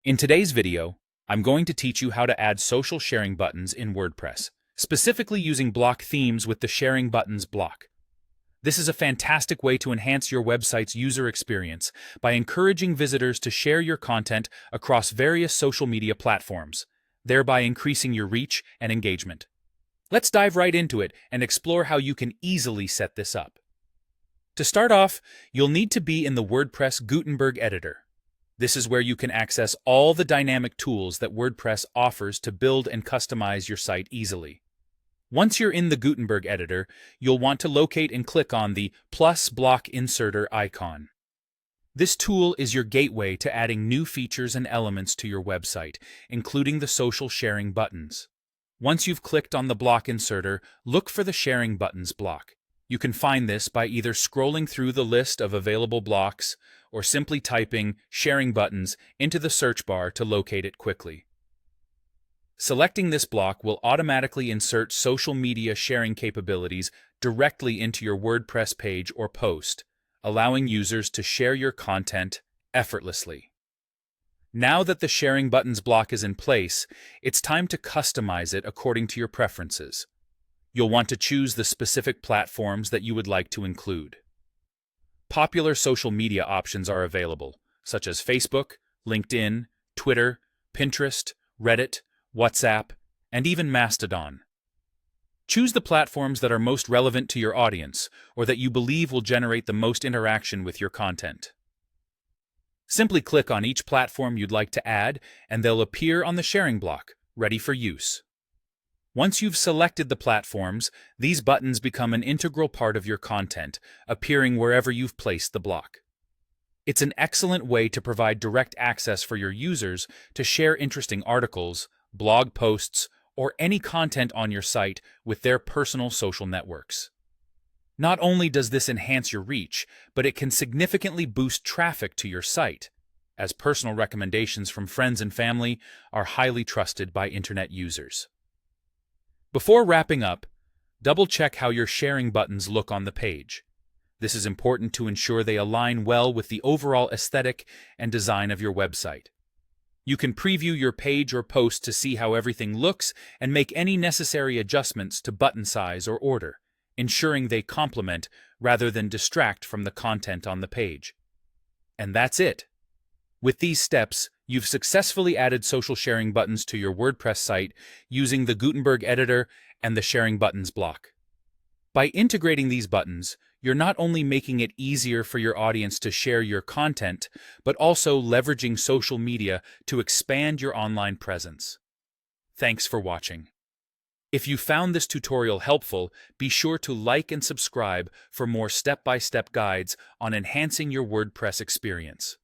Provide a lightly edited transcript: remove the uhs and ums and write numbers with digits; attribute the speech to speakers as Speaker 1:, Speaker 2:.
Speaker 1: In today's video, I'm going to teach you how to add social sharing buttons in WordPress, specifically using block themes with the sharing buttons block. This is a fantastic way to enhance your website's user experience by encouraging visitors to share your content across various social media platforms, thereby increasing your reach and engagement. Let's dive right into it and explore how you can easily set this up. To start off, you'll need to be in the WordPress Gutenberg editor. This is where you can access all the dynamic tools that WordPress offers to build and customize your site easily. Once you're in the Gutenberg editor, you'll want to locate and click on the plus block inserter icon. This tool is your gateway to adding new features and elements to your website, including the social sharing buttons. Once you've clicked on the block inserter, look for the sharing buttons block. You can find this by either scrolling through the list of available blocks or simply typing sharing buttons into the search bar to locate it quickly. Selecting this block will automatically insert social media sharing capabilities directly into your WordPress page or post, allowing users to share your content effortlessly. Now that the sharing buttons block is in place, it's time to customize it according to your preferences. You'll want to choose the specific platforms that you would like to include. Popular social media options are available, such as Facebook, LinkedIn, Twitter, Pinterest, Reddit, WhatsApp, and even Mastodon. Choose the platforms that are most relevant to your audience or that you believe will generate the most interaction with your content. Simply click on each platform you'd like to add, and they'll appear on the sharing block, ready for use. Once you've selected the platforms, these buttons become an integral part of your content, appearing wherever you've placed the block. It's an excellent way to provide direct access for your users to share interesting articles, blog posts, or any content on your site with their personal social networks. Not only does this enhance your reach, but it can significantly boost traffic to your site, as personal recommendations from friends and family are highly trusted by internet users. Before wrapping up, double-check how your sharing buttons look on the page. This is important to ensure they align well with the overall aesthetic and design of your website. You can preview your page or post to see how everything looks and make any necessary adjustments to button size or order, ensuring they complement rather than distract from the content on the page. And that's it. With these steps, you've successfully added social sharing buttons to your WordPress site using the Gutenberg editor and the sharing buttons block. By integrating these buttons, you're not only making it easier for your audience to share your content, but also leveraging social media to expand your online presence. Thanks for watching. If you found this tutorial helpful, be sure to like and subscribe for more step-by-step guides on enhancing your WordPress experience.